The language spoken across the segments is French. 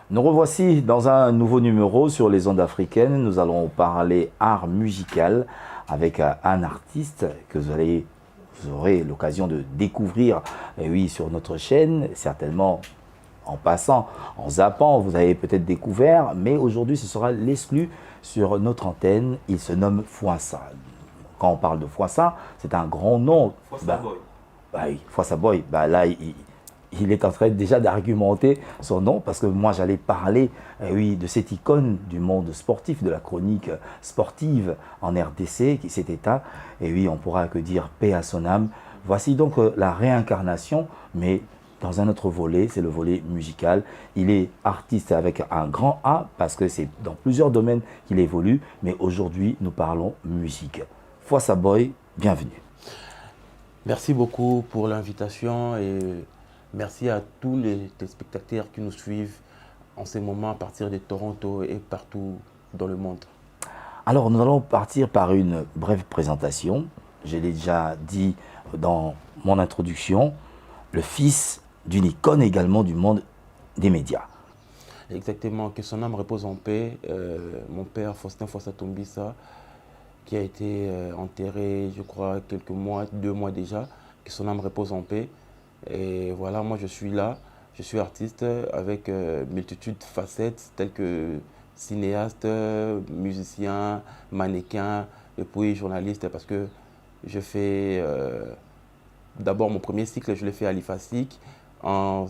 Nous revoici dans un nouveau numéro sur les ondes africaines. Nous allons parler art musical avec un artiste que vous aurez l'occasion de découvrir, oui, sur notre chaîne, certainement en passant, en zappant, vous avez peut-être découvert, mais aujourd'hui ce sera l'exclu sur notre antenne. Il se nomme Fouassa. Quand on parle de Fouassa, c'est un grand nom. Fossa Boy. Oui, Fouassa Boy, là, il est en train déjà d'argumenter son nom parce que moi j'allais parler oui, de cette icône du monde sportif, de la chronique sportive en RDC qui s'est éteint. Et oui, on pourra que dire paix à son âme. Voici donc la réincarnation, mais dans un autre volet, c'est le volet musical. Il est artiste avec un grand A parce que c'est dans plusieurs domaines qu'il évolue, mais aujourd'hui nous parlons musique. Fouassa Boy, bienvenue. Merci beaucoup pour l'invitation et merci à tous les téléspectateurs qui nous suivent en ce moment à partir de Toronto et partout dans le monde. Alors nous allons partir par une brève présentation. Je l'ai déjà dit dans mon introduction, le fils d'une icône également du monde des médias. Exactement, que son âme repose en paix. Mon père, Faustin Fossa Tombissa, qui a été enterré, je crois, quelques mois, 2 mois déjà, que son âme repose en paix. Et voilà, moi je suis là, je suis artiste avec multitude de facettes telles que cinéaste, musicien, mannequin et puis journaliste parce que je fais d'abord mon premier cycle, je l'ai fait à l'IFASIC en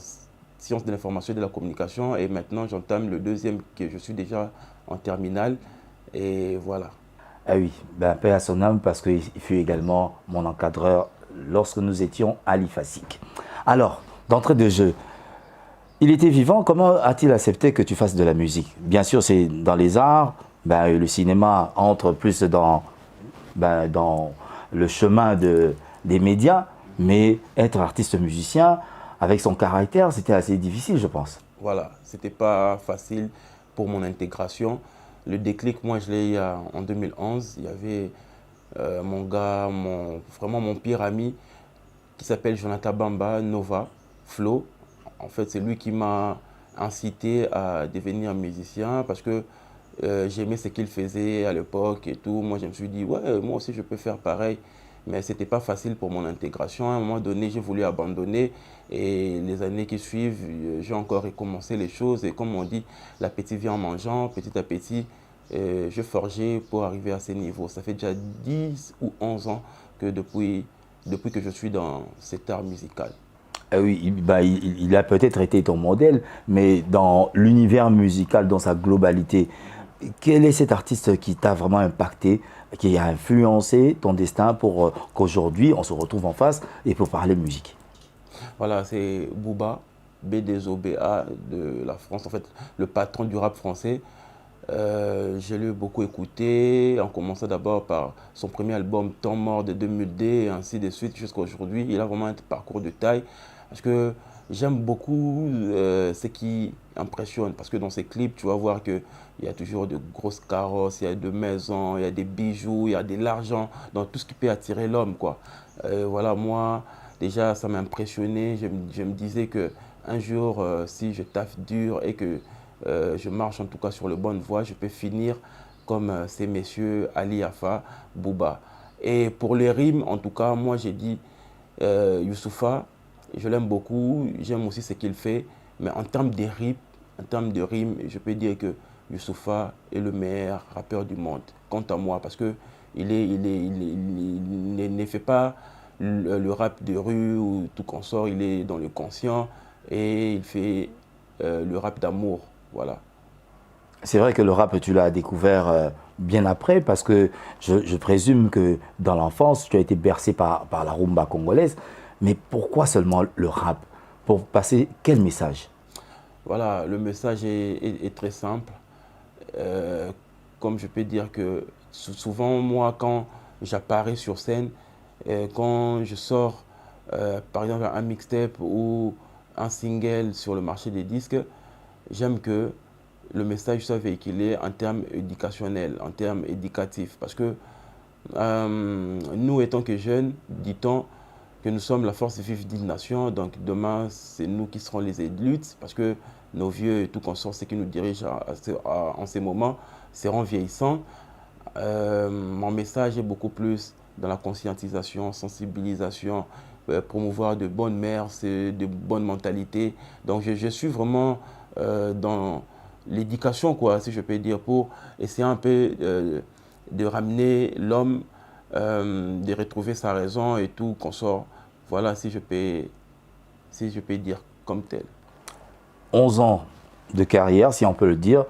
sciences de l'information et de la communication et maintenant j'entame le deuxième que je suis déjà en terminale et voilà. Ah oui, ben, paix à son âme parce qu'il fut également mon encadreur lorsque nous étions à l'IFASIC. Alors, d'entrée de jeu, il était vivant, comment a-t-il accepté que tu fasses de la musique? Bien sûr, c'est dans les arts, ben, le cinéma entre plus dans le chemin des médias, mais être artiste musicien, avec son caractère, c'était assez difficile, je pense. Voilà, c'était pas facile pour mon intégration. Le déclic, moi, je l'ai eu en 2011. Il y avait mon gars, vraiment mon pire ami, qui s'appelle Jonathan Bamba, Nova, Flo. En fait, c'est lui qui m'a incité à devenir musicien parce que j'aimais ce qu'il faisait à l'époque et tout. Moi, je me suis dit, ouais, moi aussi, je peux faire pareil. Mais ce n'était pas facile pour mon intégration. À un moment donné, j'ai voulu abandonner. Et les années qui suivent, j'ai encore recommencé les choses. Et comme on dit, l'appétit vient en mangeant. Petit à petit, je forgeais pour arriver à ce niveau. Ça fait déjà 10 ou 11 ans que depuis que je suis dans cet art musical. Ah oui, il a peut-être été ton modèle, mais dans l'univers musical, dans sa globalité, quel est cet artiste qui t'a vraiment impacté, qui a influencé ton destin pour qu'aujourd'hui on se retrouve en face et pour parler musique? Voilà, c'est Booba, B2OBA de la France, en fait, le patron du rap français. Je l'ai beaucoup écouté, en commençant d'abord par son premier album Temps mort de 2002 et ainsi de suite jusqu'à aujourd'hui. Il a vraiment un parcours de taille parce que j'aime beaucoup ce qui impressionne parce que dans ses clips, tu vas voir qu'il y a toujours de grosses carrosses, il y a de maisons, il y a des bijoux, il y a de l'argent, dans tout ce qui peut attirer l'homme, quoi. Voilà, moi, déjà, ça m'a impressionné. Je me disais que un jour, si je taffe dur et que je marche en tout cas sur le bonne voie, je peux finir comme ces messieurs Ali Afa, Bouba. Et pour les rimes, en tout cas, moi j'ai dit Youssoupha, je l'aime beaucoup, j'aime aussi ce qu'il fait, mais en termes de rimes, je peux dire que Youssoupha est le meilleur rappeur du monde, quant à moi, parce que il ne fait pas le rap de rue ou tout consort, il est dans le conscient et il fait le rap d'amour. Voilà. C'est vrai que le rap, tu l'as découvert bien après, parce que je présume que dans l'enfance, tu as été bercé par la rumba congolaise. Mais pourquoi seulement le rap? Pour passer quel message? Voilà, le message est très simple. Euh, Comme je peux dire que souvent, moi, quand j'apparais sur scène, quand je sors, par exemple, un mixtape ou un single sur le marché des disques, j'aime que le message soit véhiculé en termes éducationnels, en termes éducatifs. Parce que nous, étant que jeunes, dit-on que nous sommes la force vive d'une nation. Donc demain, c'est nous qui serons les adultes, parce que nos vieux et tout consort, ceux qui nous dirigent en ces moments, seront vieillissants. Mon message est beaucoup plus dans la conscientisation, sensibilisation, promouvoir de bonnes mœurs, de bonnes mentalités. Donc je suis vraiment dans l'éducation, quoi, si je peux dire, pour essayer un peu de ramener l'homme, de retrouver sa raison et tout, consort. Voilà, si je peux dire comme tel. 11 ans de carrière, si on peut le dire,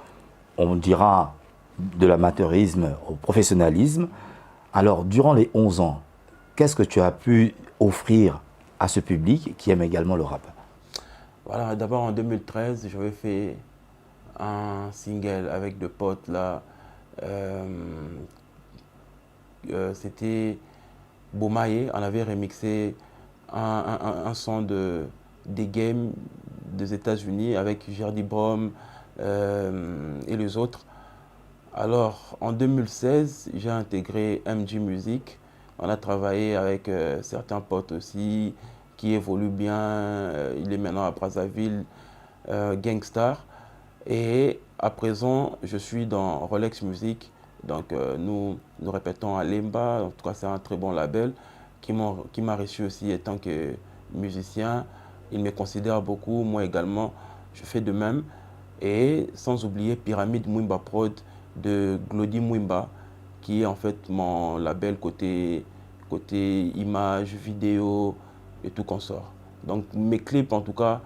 on dira de l'amateurisme au professionnalisme. Alors, durant les 11 ans, qu'est-ce que tu as pu offrir à ce public qui aime également le rap? Voilà, d'abord en 2013, j'avais fait un single avec deux potes là. C'était Bomaye, on avait remixé un son des games des États-Unis avec Jerdy Brom et les autres. Alors en 2016, j'ai intégré MG Music. On a travaillé avec certains potes aussi qui évoluent bien. Il est maintenant à Brazzaville, Gangstar. Et à présent, je suis dans Rolex Music. Donc nous répétons à Lemba. En tout cas, c'est un très bon label qui m'a reçu aussi en tant que musicien. Il me considère beaucoup, moi également, je fais de même. Et sans oublier Pyramide Mwimba Prod de Glody Mwimba, qui est en fait mon label côté images, vidéo et tout consort. Donc mes clips, en tout cas,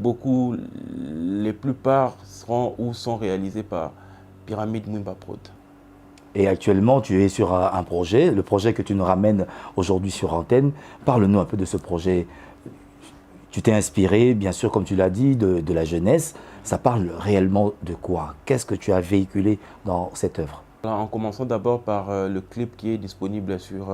les plupart seront ou sont réalisés par Pyramide Mwimba Prod. Et actuellement, tu es sur un projet, le projet que tu nous ramènes aujourd'hui sur antenne. Parle-nous un peu de ce projet. Tu t'es inspiré, bien sûr, comme tu l'as dit, de la jeunesse. Ça parle réellement de quoi? Qu'est-ce que tu as véhiculé dans cette œuvre? Alors, en commençant d'abord par le clip qui est disponible sur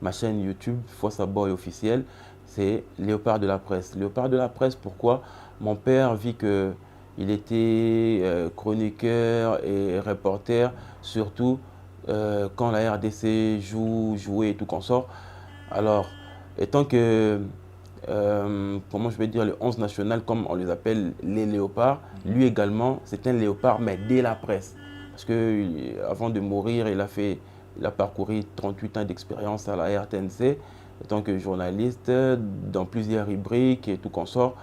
ma chaîne YouTube, Fossa Boy officiel, c'est Léopard de la presse. Léopard de la presse, pourquoi? Mon père vit qu'il était chroniqueur et reporter, surtout quand la RDC jouait et tout consort. Alors, étant que, comment je vais dire, le 11 national, comme on les appelle les léopards, lui également, c'est un léopard, mais dès la presse. Parce qu'avant de mourir, il a parcouru 38 ans d'expérience à la RTNC, en tant que journaliste, dans plusieurs rubriques et tout consort.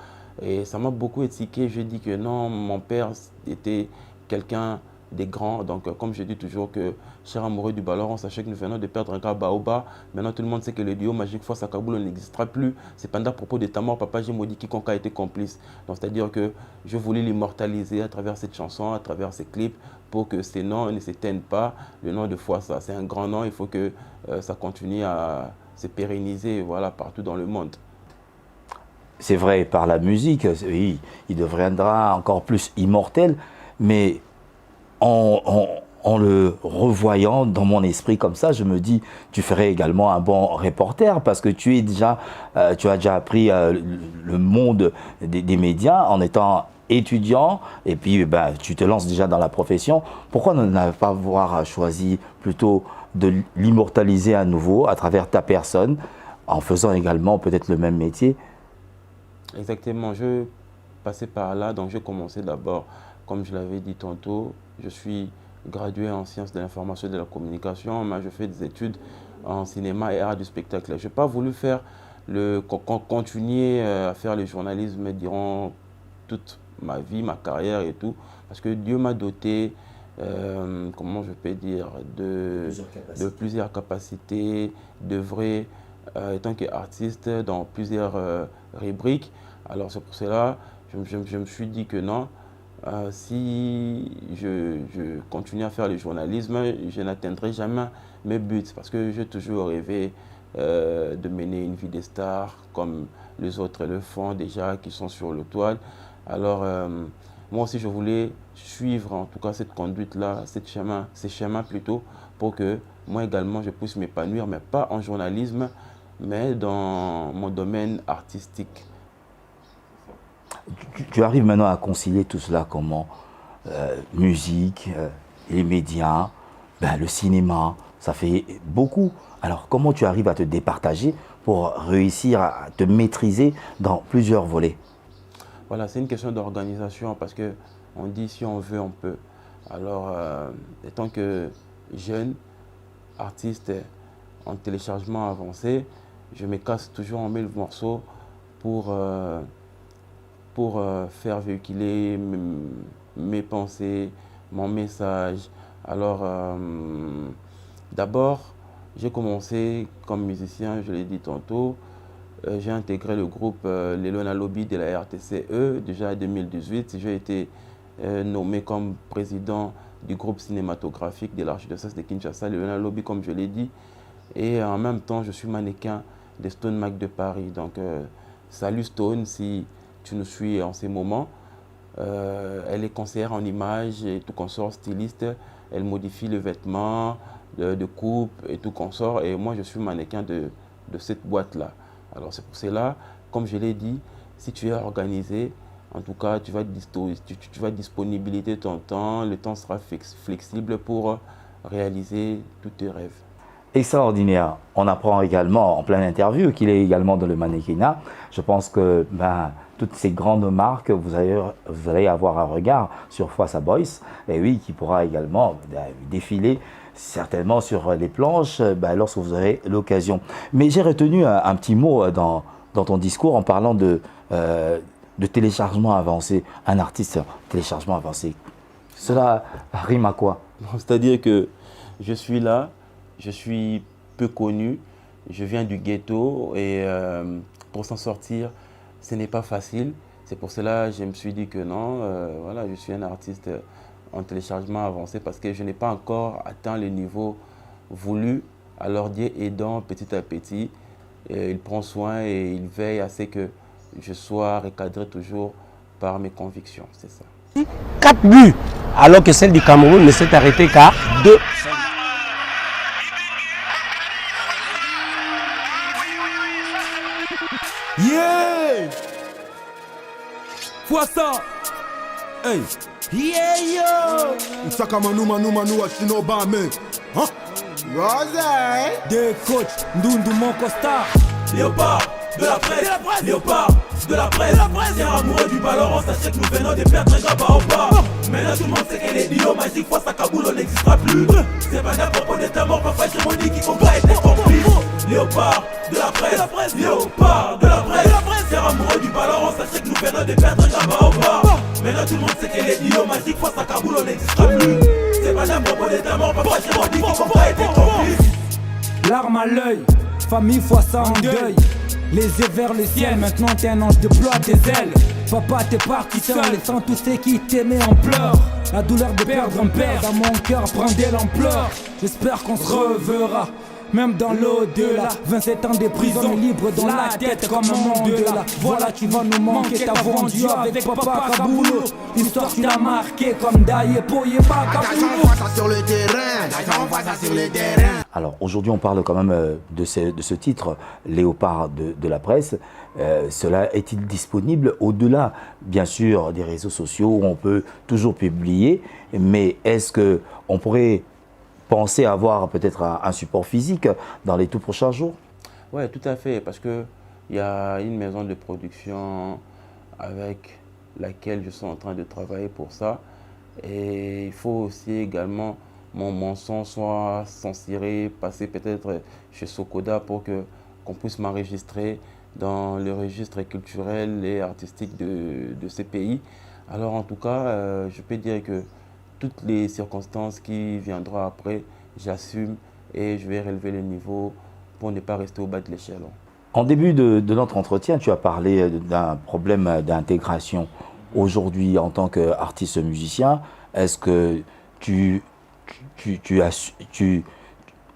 Et ça m'a beaucoup étiqué. Je dis que non, mon père était quelqu'un des grands. Donc, comme je dis toujours que, cher amoureux du ballon, on sachait que nous venons de perdre un gars Baoba. Maintenant, tout le monde sait que le duo magique Fossa Kaboul n'existera plus. C'est pendant à propos de ta mort, papa, j'ai maudit quiconque a été complice. Donc, c'est-à-dire que je voulais l'immortaliser à travers cette chanson, à travers ces clips, pour que ces noms ne s'éteignent pas. Le nom de Fossa, c'est un grand nom. Il faut que ça continue à se pérenniser, voilà, partout dans le monde. C'est vrai, par la musique, oui, il deviendra encore plus immortel, mais en le revoyant dans mon esprit comme ça, je me dis, tu ferais également un bon reporter parce que tu as déjà appris le monde des médias en étant étudiant et puis tu te lances déjà dans la profession. Pourquoi ne pas avoir choisi plutôt de l'immortaliser à nouveau à travers ta personne en faisant également peut-être le même métier? Exactement, je passais par là, donc je commençais d'abord, comme je l'avais dit tantôt, je suis gradué en sciences de l'information et de la communication, mais je fais des études en cinéma et art du spectacle. Je n'ai pas voulu continuer à faire le journalisme durant toute ma vie, ma carrière et tout, parce que Dieu m'a doté, comment je peux dire, de plusieurs capacités, d'œuvrer en tant qu'artiste dans plusieurs rubriques. Alors c'est pour cela je me suis dit que non, si je continue à faire le journalisme, je n'atteindrai jamais mes buts parce que j'ai toujours rêvé de mener une vie de star comme les autres le font déjà, qui sont sur le toile. Alors moi aussi je voulais suivre en tout cas cette conduite-là, ces chemins plutôt, pour que moi également je puisse m'épanouir, mais pas en journalisme, mais dans mon domaine artistique. Tu arrives maintenant à concilier tout cela comment? Musique, les médias, le cinéma, ça fait beaucoup. Alors, comment tu arrives à te départager pour réussir à te maîtriser dans plusieurs volets? Voilà, c'est une question d'organisation parce que on dit si on veut, on peut. Alors, étant que jeune, artiste en téléchargement avancé, je me casse toujours en 1000 morceaux pour, faire véhiculer mes pensées, mon message. Alors, d'abord, j'ai commencé comme musicien, je l'ai dit tantôt. J'ai intégré le groupe Les Lona Lobby de la RTCE déjà en 2018. J'ai été nommé comme président du groupe cinématographique de l'archidiocèse de Kinshasa, Les Lona Lobby, comme je l'ai dit. Et en même temps, je suis mannequin de Stone Mac de Paris. Donc, salut Stone, si tu nous suis en ces moments. Elle est conseillère en images et tout consort, styliste. Elle modifie le vêtement de coupe et tout consort. Et moi, je suis mannequin de cette boîte-là. Alors, c'est pour cela, comme je l'ai dit, si tu es organisé, en tout cas, tu vas disponibiliser ton temps. Le temps sera flexible pour réaliser tous tes rêves. Extraordinaire. On apprend également en pleine interview qu'il est également dans le mannequinat. Je pense que toutes ces grandes marques, vous allez avoir un regard sur Fwassa Boys, et oui, qui pourra également défiler certainement sur les planches lorsque vous aurez l'occasion. Mais j'ai retenu un petit mot dans ton discours en parlant de téléchargement avancé. Un artiste téléchargement avancé. Cela rime à quoi? C'est-à-dire que je suis là, je suis peu connu, je viens du ghetto et pour s'en sortir, ce n'est pas facile. C'est pour cela que je me suis dit que non, voilà, je suis un artiste en téléchargement avancé parce que je n'ai pas encore atteint le niveau voulu. Alors Dieu aidant petit à petit, il prend soin et il veille à ce que je sois recadré toujours par mes convictions, c'est ça. 4 buts, alors que celle du Cameroun ne s'est arrêtée qu'à 2. Yeah! Fwassa! Hey! Yeah yo! Msaka manu ashino bame. Hein? Rosé! Des coachs, Ndundu mon costard. Léopard de la presse, Léopard de la presse. Tiens amoureux du ballon, on sachez que nous venons de perdre un gaba au bas. Maintenant tout le monde sait que les dios magiques Fwassa Kaboul n'existera plus. C'est pas d'un propos d'état mort, papa Chémoni qui combat et des complices. Léopard de la presse, Léopard de la presse. Tiens amoureux du ballon, on sachez que nous venons de perdre un gaba au bas. Maintenant tout le monde sait que les dios magiques Fwassa Kaboul n'existera plus. C'est pas d'un propos d'état mort, papa Chémoni qui combat et des complices. Larme à l'œil, famille Fwassa en deuil. Les yeux vers le ciel, maintenant t'es un ange, déploie tes ailes. Papa t'es parti seul, laissant tous ceux qui t'aimaient en pleurs. La douleur de perdre un père dans mon cœur prend de l'ampleur. J'espère qu'on se reverra, même dans l'au-delà. 27 ans de prison, libre dans la tête comme un monde de là. Voilà tu vas nous manquer, t'as vendu avec papa Kaboulou. L'histoire tu l'as marqué comme Daye Poyeba Kaboulou. Sur le terrain, sur le terrain. Alors aujourd'hui on parle quand même de ce titre, Léopard de la presse. Cela est-il disponible au-delà, bien sûr, des réseaux sociaux où on peut toujours publier, mais est-ce qu'on pourrait penser avoir peut-être un support physique dans les tout prochains jours? Oui, tout à fait, parce qu'il y a une maison de production avec laquelle je suis en train de travailler pour ça. Et il faut aussi également mon son soit censuré, passer peut-être chez Sokoda pour qu'on puisse m'enregistrer dans le registre culturel et artistique de ces pays. Alors en tout cas, je peux dire que toutes les circonstances qui viendront après, j'assume et je vais relever le niveau pour ne pas rester au bas de l'échelle. En début de notre entretien, tu as parlé d'un problème d'intégration. Aujourd'hui, en tant qu'artiste musicien, est-ce que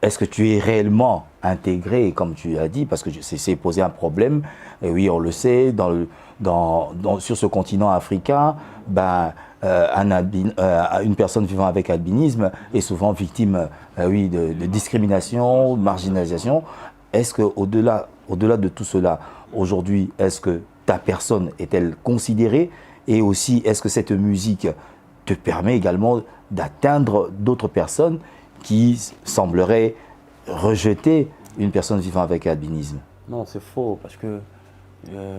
est-ce que tu es réellement intégré, comme tu as dit, parce que c'est posé un problème, et oui, on le sait, sur ce continent africain, une personne vivant avec albinisme est souvent victime de discrimination, de marginalisation. Est-ce qu'au-delà de tout cela, aujourd'hui, est-ce que ta personne est-elle considérée, et aussi est-ce que cette musique te permet également d'atteindre d'autres personnes qui semblerait rejeter une personne vivant avec albinisme. Non, c'est faux, parce que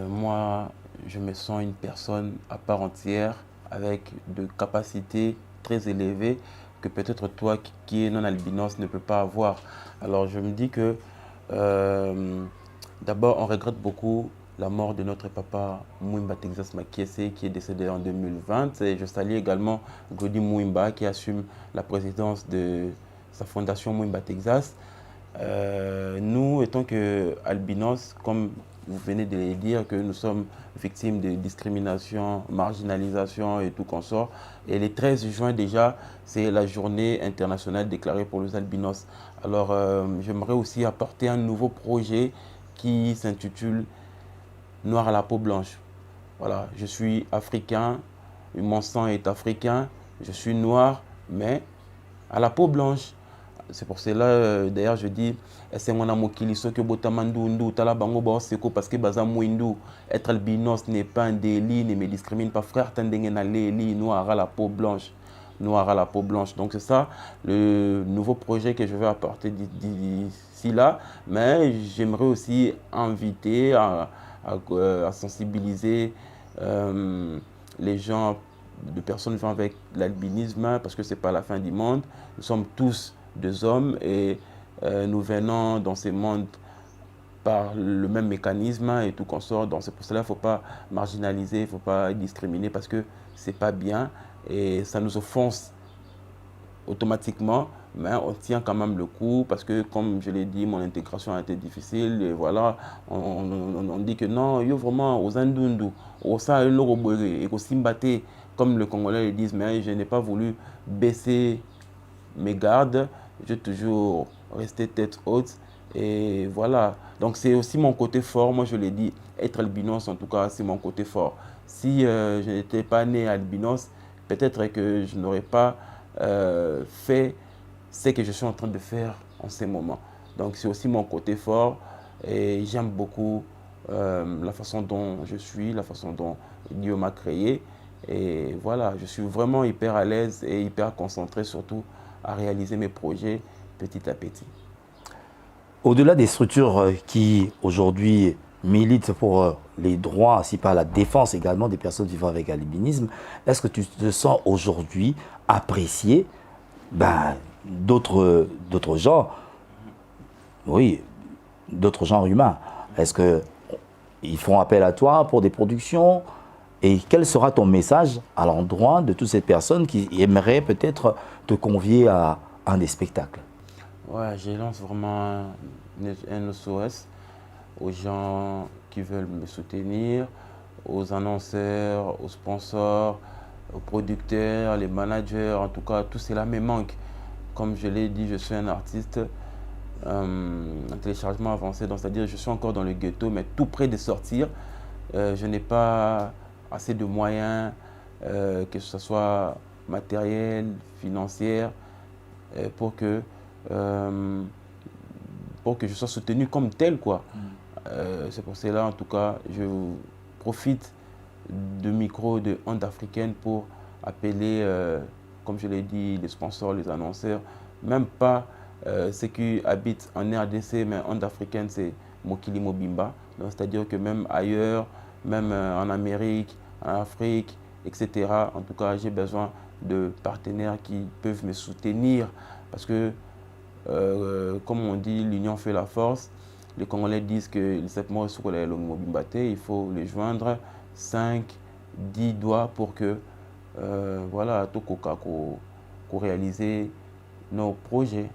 moi, je me sens une personne à part entière, avec de capacités très élevées, que peut-être toi qui es non-albinos ne peut pas avoir. Alors je me dis que d'abord, on regrette beaucoup la mort de notre papa Mouimba Texas Makiese qui est décédé en 2020. Et je salue également Godi Mouimba qui assume la présidence de sa fondation Mouimba Texas. Nous, étant que albinos, comme vous venez de le dire, que nous sommes victimes de discrimination, marginalisation et tout consort. Et le 13 juin déjà, c'est la journée internationale déclarée pour les albinos. Alors, j'aimerais aussi apporter un nouveau projet qui s'intitule Noir à la peau blanche. Voilà, je suis africain, mon sang est africain, je suis noir, mais à la peau blanche. C'est pour cela, d'ailleurs, je dis, c'est mon amour qui que botamandou, talabango, boseko, parce que bazamouindou, être albinos n'est pas un délit, ne me discrimine pas, frère, tendengena leli, noir à la peau blanche. Noir à la peau blanche. Donc c'est ça le nouveau projet que je vais apporter d'ici là. Mais j'aimerais aussi inviter à sensibiliser les gens, de personnes vivant avec l'albinisme, parce que ce n'est pas la fin du monde. Nous sommes tous des hommes et nous venons dans ce monde par le même mécanisme et tout consort. Donc c'est pour cela qu'il ne faut pas marginaliser, il ne faut pas discriminer parce que ce n'est pas bien et ça nous offense automatiquement, mais on tient quand même le coup parce que, comme je l'ai dit, mon intégration a été difficile et voilà, on dit que non, il y a vraiment aux Andundu, au ça, et au Simbate, comme les Congolais le disent, mais je n'ai pas voulu baisser mes gardes, j'ai toujours resté tête haute et voilà. Donc c'est aussi mon côté fort, moi je l'ai dit, être albinos en tout cas, c'est mon côté fort. Si je n'étais pas né albinos, peut-être que je n'aurais pas fait ce que je suis en train de faire en ce moment. Donc c'est aussi mon côté fort et j'aime beaucoup la façon dont je suis, la façon dont Dieu m'a créé. Et voilà, je suis vraiment hyper à l'aise et hyper concentré surtout à réaliser mes projets petit à petit. Au-delà des structures qui aujourd'hui militent pour les droits, ainsi par la défense également des personnes vivant avec albinisme, est-ce que tu te sens aujourd'hui apprécié d'autres genres, oui, d'autres genres humains? Est-ce qu'ils font appel à toi pour des productions? Et quel sera ton message à l'endroit de toutes ces personnes qui aimeraient peut-être te convier à un des spectacles? Ouais, je lance vraiment un SOS aux gens qui veulent me soutenir, aux annonceurs, aux sponsors, aux producteurs, les managers, en tout cas, tout cela me manque. Comme je l'ai dit, je suis un artiste en téléchargement avancé, c'est-à-dire je suis encore dans le ghetto, mais tout près de sortir. Je n'ai pas assez de moyens, que ce soit matériel, financier, pour que je sois soutenu comme tel, quoi. C'est pour cela, en tout cas, je profite du micro de Onde Africaine pour appeler, comme je l'ai dit, les sponsors, les annonceurs, même pas ceux qui habitent en RDC, mais Onde Africaine, c'est Mokili Mobimba. C'est-à-dire que même ailleurs, même en Amérique, en Afrique, etc., en tout cas, j'ai besoin de partenaires qui peuvent me soutenir parce que comme on dit, l'union fait la force. Les Congolais disent que il faut les joindre 5, 10 doigts pour que voilà, pour réaliser nos projets.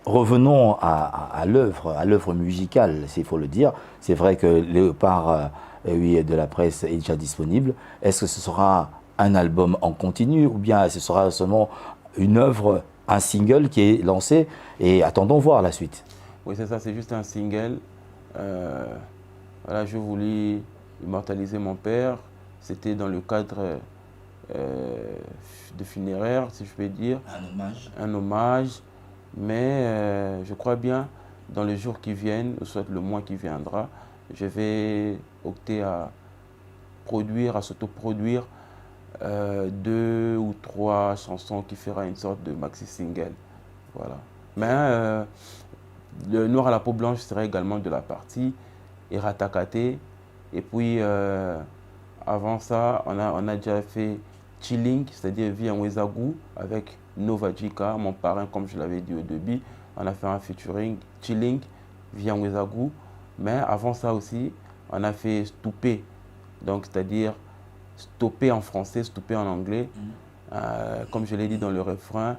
Revenons à l'œuvre musicale, s'il faut le dire. C'est vrai que Léopard oui, de la presse est déjà disponible. Est-ce que ce sera un album en continu ou bien ce sera seulement une œuvre, un single qui est lancé et attendons voir la suite? Oui, c'est ça, c'est juste un single. Voilà, je voulais immortaliser mon père. C'était dans le cadre de funéraire, si je peux dire. Un hommage. Un hommage. Mais je crois bien, dans les jours qui viennent, ou soit le mois qui viendra, je vais opter à produire, à s'autoproduire 2 ou 3 chansons qui fera une sorte de maxi-single. Voilà. Mais le Noir à la peau blanche serait également de la partie Iratakate. Et puis, avant ça, on a déjà fait Chilling, c'est-à-dire Vie en Wezagu, avec Nova Jika, mon parrain, comme je l'avais dit au début. On a fait un featuring Chilling, Vie en Wezagu. Mais avant ça aussi, on a fait Stoupé, donc c'est-à-dire stopper en français, stopper en anglais. Comme je l'ai dit dans le refrain,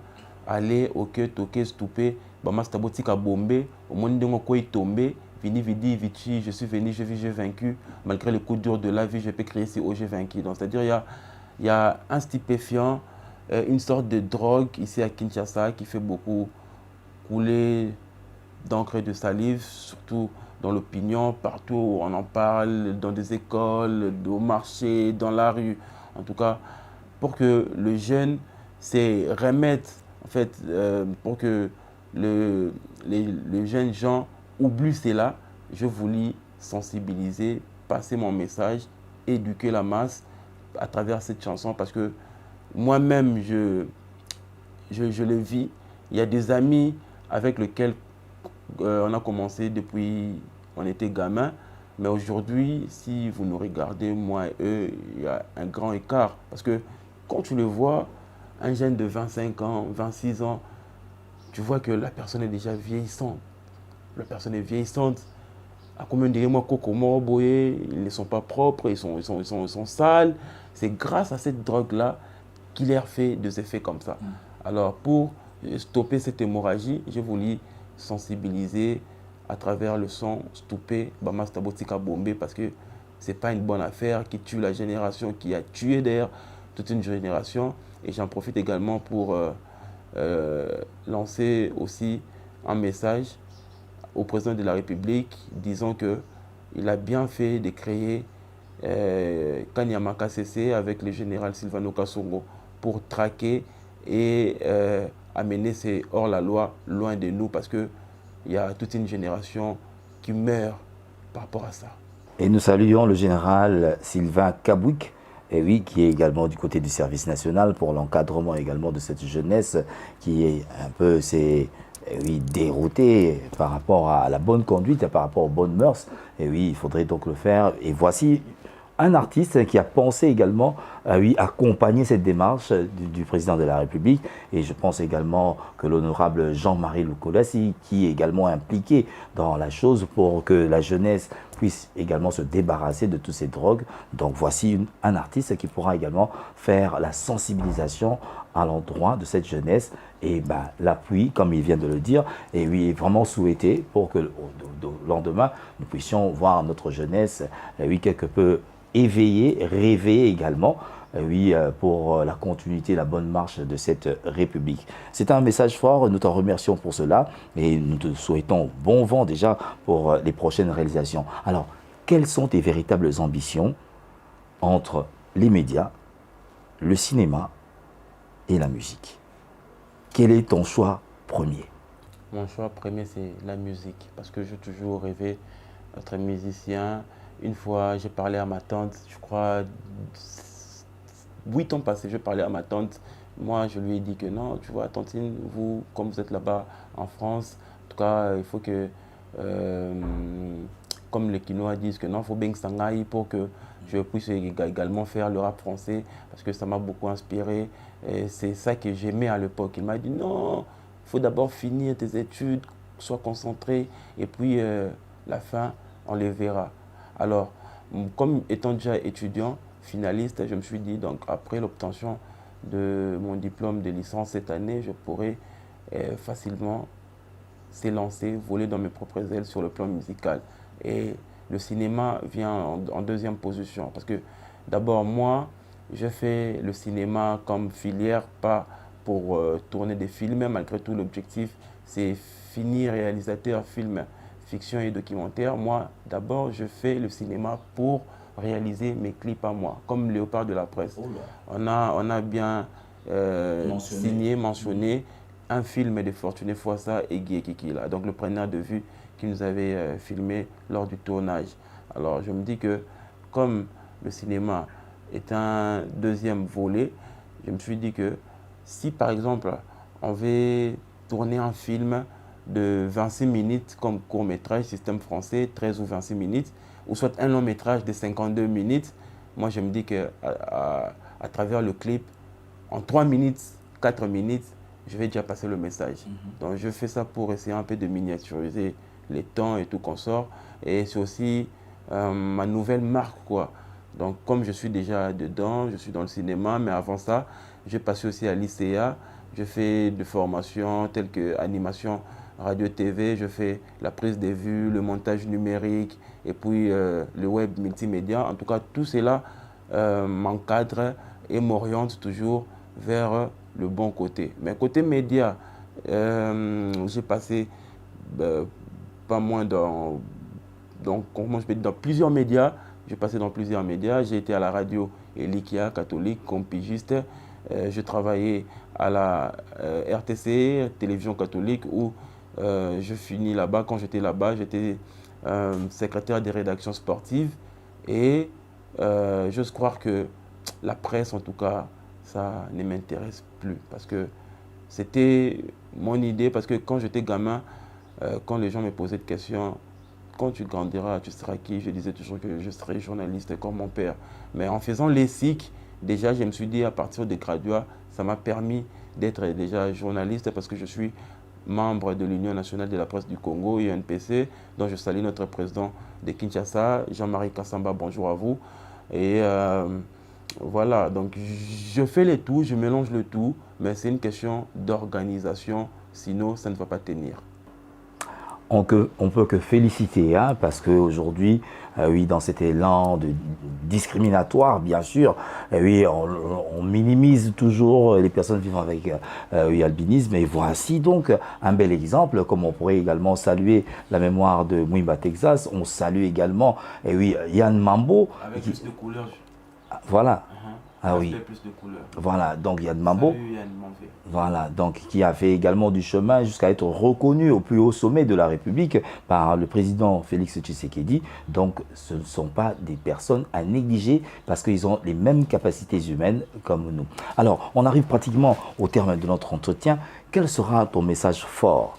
aller, ok, toquer, stopper. Bama Stabotika Bombé, au monde de mon est tombé. Vini, vidi, vici, je suis venu, je vis, j'ai vaincu. Malgré les coups durs de la vie, je peux crier si oh, j'ai vaincu. Donc c'est-à-dire il y a un stupéfiant, une sorte de drogue ici à Kinshasa qui fait beaucoup couler d'encre et de salive, surtout dans l'opinion, partout où on en parle, dans des écoles, au marché, dans la rue. En tout cas, pour que le jeune se remette, en fait, pour que les jeunes gens oublient cela, je voulais sensibiliser, passer mon message, éduquer la masse à travers cette chanson parce que moi-même, je le vis. Il y a des amis avec lesquels on a commencé depuis on était gamin, mais aujourd'hui, si vous nous regardez, moi et eux, il y a un grand écart. Parce que quand tu le vois, un jeune de 25 ans, 26 ans, tu vois que la personne est déjà vieillissante. La personne est vieillissante. À combien de moi, Coco Moroboye, ils ne sont pas propres, ils sont sales. C'est grâce à cette drogue-là qu'il leur fait des effets comme ça. Alors, pour stopper cette hémorragie, j'ai voulu sensibiliser à travers le son Stoupé, Bama Stabotika Bombé, parce que ce n'est pas une bonne affaire qui tue la génération, qui a tué d'ailleurs toute une génération. Et j'en profite également pour lancer aussi un message au président de la République, disant qu'il a bien fait de créer Kanyama CC avec le général Silvano Kasongo pour traquer et amener ces hors-la-loi loin de nous parce qu'il y a toute une génération qui meurt par rapport à ça. Et nous saluons le général Sylvain Kabouik, et oui, qui est également du côté du service national pour l'encadrement également de cette jeunesse qui est un peu déroutée par rapport à la bonne conduite, par rapport aux bonnes mœurs. Et oui, il faudrait donc le faire. Et voici un artiste qui a pensé également à accompagner cette démarche du président de la République. Et je pense également que l'honorable Jean-Marie Lukolasi, qui est également impliqué dans la chose pour que la jeunesse puisse également se débarrasser de toutes ces drogues. Donc voici un artiste qui pourra également faire la sensibilisation à l'endroit de cette jeunesse et l'appui, comme il vient de le dire, et oui, est vraiment souhaité pour que le lendemain, nous puissions voir notre jeunesse quelque peu éveillée, réveillée également, pour la continuité, la bonne marche de cette République. C'est un message fort, nous t'en remercions pour cela et nous te souhaitons bon vent déjà pour les prochaines réalisations. Alors, quelles sont tes véritables ambitions entre les médias, le cinéma et la musique? Quel est ton choix premier? Mon choix premier, c'est la musique, parce que j'ai toujours rêvé d'être musicien. Une fois, j'ai parlé à ma tante, je crois, 8 ans passés, je parlais à ma tante. Moi, je lui ai dit que non, tu vois, tantine, vous, comme vous êtes là-bas en France, en tout cas, il faut que, comme les Quinois disent que non, il faut bien que ça aille pour que je puisse également faire le rap français, parce que ça m'a beaucoup inspiré. C'est ça que j'aimais à l'époque. Il m'a dit non, il faut d'abord finir tes études, sois concentré, et puis la fin, on les verra. Alors, comme étant déjà étudiant, finaliste, je me suis dit, donc après l'obtention de mon diplôme de licence cette année, je pourrais facilement s'élancer, voler dans mes propres ailes sur le plan musical. Et le cinéma vient en deuxième position. Parce que d'abord, moi, je fais le cinéma comme filière, pas pour tourner des films. Malgré tout, l'objectif, c'est finir réalisateur film, fiction et documentaire. Moi, d'abord, je fais le cinéma pour réaliser mes clips à moi, comme Léopard de la presse. On a bien mentionné un film de Fortuné Fouassa et Guy Kikila, donc le preneur de vue qui nous avait filmé lors du tournage. Alors, je me dis que comme le cinéma est un deuxième volet, je me suis dit que si, par exemple, on veut tourner un film de 26 minutes comme court-métrage, système français, 13 ou 26 minutes, ou soit un long-métrage de 52 minutes. Moi, je me dis qu'à à travers le clip, en 3 minutes, 4 minutes, je vais déjà passer le message. Donc, je fais ça pour essayer un peu de miniaturiser les temps et tout qu'on sort. Et c'est aussi ma nouvelle marque, quoi. Donc, comme je suis déjà dedans, je suis dans le cinéma, mais avant ça, j'ai passé aussi à l'ICA. Je fais des formations telles que animation, radio-tv, je fais la prise des vues, le montage numérique et puis le web multimédia. En tout cas, tout cela m'encadre et m'oriente toujours vers le bon côté. Mais côté média, j'ai passé pas moins comment je peux dire, dans plusieurs médias. J'ai passé dans plusieurs médias. J'ai été à la radio Elikia catholique comme pigiste. Je travaillais à la RTC, télévision catholique, où je finis là-bas. Quand j'étais là-bas, j'étais secrétaire des rédactions sportives. Et j'ose croire que la presse, en tout cas, ça ne m'intéresse plus. Parce que c'était mon idée. Parce que quand j'étais gamin, quand les gens me posaient des questions, quand tu grandiras, tu seras qui? Je disais toujours que je serai journaliste comme mon père. Mais en faisant l'ESIC, déjà, je me suis dit, à partir de graduat, ça m'a permis d'être déjà journaliste parce que je suis membre de l'Union nationale de la presse du Congo, UNPC, dont je salue notre président de Kinshasa, Jean-Marie Kassamba, bonjour à vous. Et voilà, donc je fais le tout, je mélange le tout, mais c'est une question d'organisation, sinon ça ne va pas tenir. On peut que féliciter, hein, parce qu'aujourd'hui, oui, dans cet élan discriminatoire, bien sûr, oui, on minimise toujours les personnes vivant avec oui, albinisme. Et voici donc un bel exemple, comme on pourrait également saluer la mémoire de Mwimba, Texas. On salue également oui, Yann Mambo. Avec plus de couleurs. Voilà. Ah oui. Plus de couleurs. Voilà, donc Yann Mambo. Salut, Yann Mambo. Voilà, donc qui a fait également du chemin jusqu'à être reconnu au plus haut sommet de la République par le président Félix Tshisekedi. Donc ce ne sont pas des personnes à négliger parce qu'ils ont les mêmes capacités humaines comme nous. Alors, on arrive pratiquement au terme de notre entretien. Quel sera ton message fort?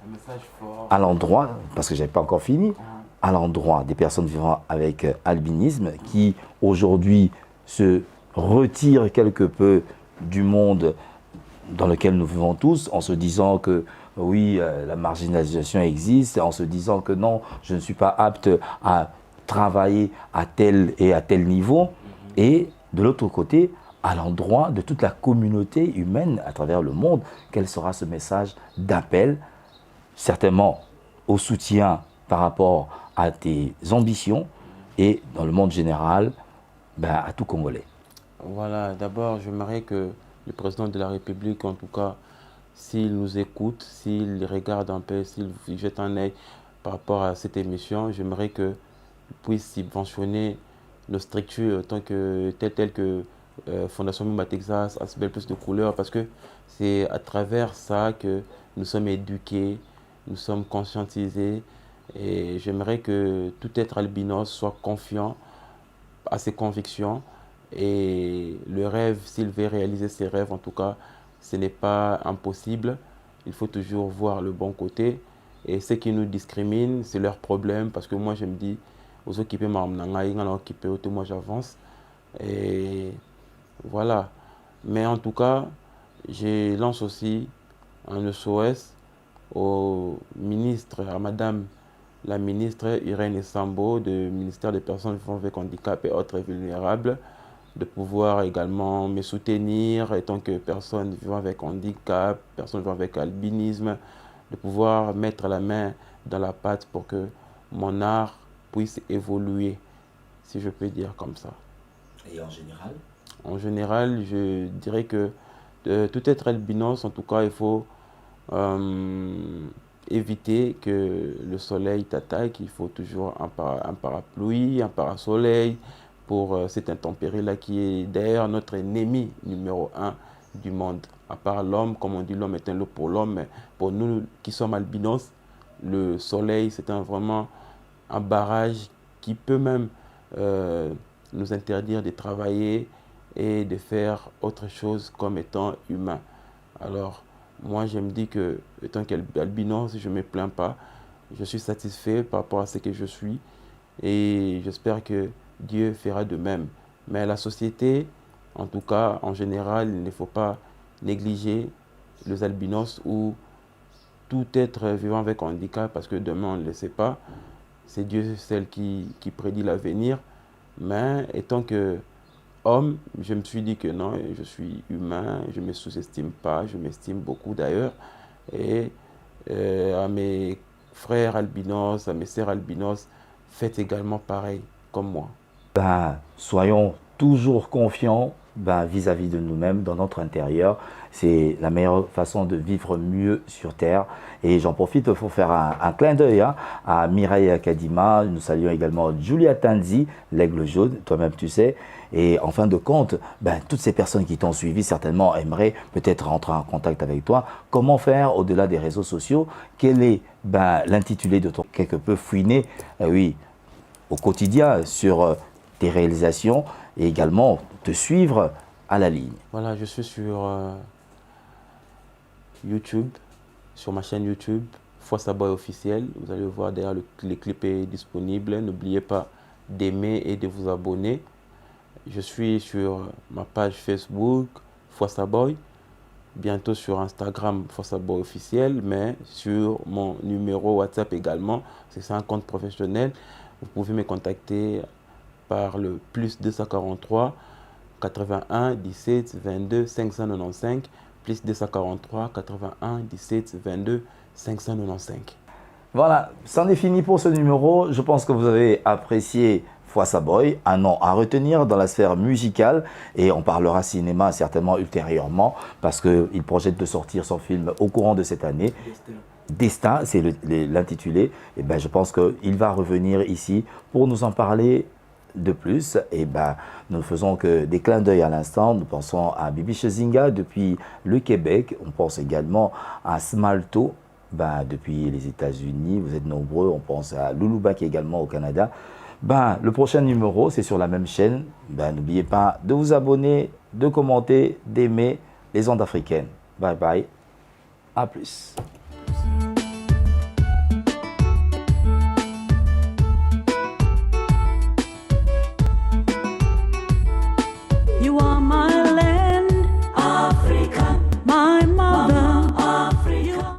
Un message fort. À l'endroit, parce que je n'avais pas encore fini, à l'endroit des personnes vivant avec albinisme qui aujourd'hui se retirent quelque peu du monde dans lequel nous vivons tous, en se disant que oui, la marginalisation existe, en se disant que non, je ne suis pas apte à travailler à tel et à tel niveau. Et de l'autre côté, à l'endroit de toute la communauté humaine à travers le monde, quel sera ce message d'appel, certainement au soutien par rapport à tes ambitions et dans le monde général, à tout Congolais. Voilà, d'abord, j'aimerais que le président de la République, en tout cas, s'il nous écoute, s'il regarde un peu, s'il jette un œil par rapport à cette émission, j'aimerais qu'il puisse subventionner nos structures telles que Fondation Mwimba Texas, Asbel Plus de Couleurs, parce que c'est à travers ça que nous sommes éduqués, nous sommes conscientisés, et j'aimerais que tout être albinos soit confiant à ses convictions. Et le rêve, s'il veut réaliser ses rêves, en tout cas, ce n'est pas impossible. Il faut toujours voir le bon côté. Et ceux qui nous discriminent, c'est leur problème. Parce que moi, je me dis, aux occupés, moi j'avance. Et voilà. Mais en tout cas, je lance aussi un SOS au ministre, à madame la ministre Irène Sambo, du ministère des Personnes vivant avec handicap et autres vulnérables, de pouvoir également me soutenir en tant que personne vivant avec handicap, personne vivant avec albinisme, de pouvoir mettre la main dans la pâte pour que mon art puisse évoluer, si je peux dire comme ça. Et en général? En général, je dirais que tout être albinos, en tout cas, il faut éviter que le soleil t'attaque. Il faut toujours un parapluie, un parasoleil, pour cette intempérie-là qui est d'ailleurs notre ennemi numéro 1 du monde. À part l'homme, comme on dit, l'homme est un loup pour l'homme, mais pour nous qui sommes albinos, le soleil, c'est vraiment un barrage qui peut même nous interdire de travailler et de faire autre chose comme étant humain. Alors, moi je me dis que, étant qu'albinos, je ne me plains pas. Je suis satisfait par rapport à ce que je suis et j'espère que Dieu fera de même. Mais la société, en tout cas, en général, il ne faut pas négliger les albinos ou tout être vivant avec handicap parce que demain, on ne le sait pas. C'est Dieu seul qui prédit l'avenir. Mais étant que homme, je me suis dit que non, je suis humain, je ne me sous-estime pas, je m'estime beaucoup d'ailleurs. Et à mes frères albinos, à mes sœurs albinos, faites également pareil comme moi. Ben, soyons toujours confiants vis-à-vis de nous-mêmes, dans notre intérieur. C'est la meilleure façon de vivre mieux sur Terre. Et j'en profite pour faire un clin d'œil à Mireille Kadima. Nous saluons également Julia Tanzi, l'aigle jaune, toi-même tu sais. Et en fin de compte, toutes ces personnes qui t'ont suivi certainement aimeraient peut-être rentrer en contact avec toi. Comment faire au-delà des réseaux sociaux? Quel est l'intitulé de ton quelque peu fouiné oui, au quotidien sur tes réalisations et également te suivre à la ligne? Voilà, je suis sur YouTube, sur ma chaîne YouTube, Fossaboy officiel. Vous allez voir derrière les clips est disponible. N'oubliez pas d'aimer et de vous abonner. Je suis sur ma page Facebook, Fossaboy. Bientôt sur Instagram, Fossaboy officiel, mais sur mon numéro WhatsApp également. C'est un compte professionnel. Vous pouvez me contacter par le plus 243 81 17 22 595 plus 243 81 17 22 595. Voilà, c'en est fini pour ce numéro. Je pense que vous avez apprécié Fossaboy, un nom à retenir dans la sphère musicale, et on parlera cinéma certainement ultérieurement parce qu'il projette de sortir son film au courant de cette année. Destin, c'est l'intitulé. Et je pense qu'il va revenir ici pour nous en parler de plus. Et nous ne faisons que des clins d'œil à l'instant. Nous pensons à Bibi Chezinga depuis le Québec. On pense également à Smalto depuis les États-Unis. Vous êtes nombreux. On pense à Louloubak également au Canada. Le prochain numéro, c'est sur la même chaîne. N'oubliez pas de vous abonner, de commenter, d'aimer les ondes africaines. Bye bye. À plus.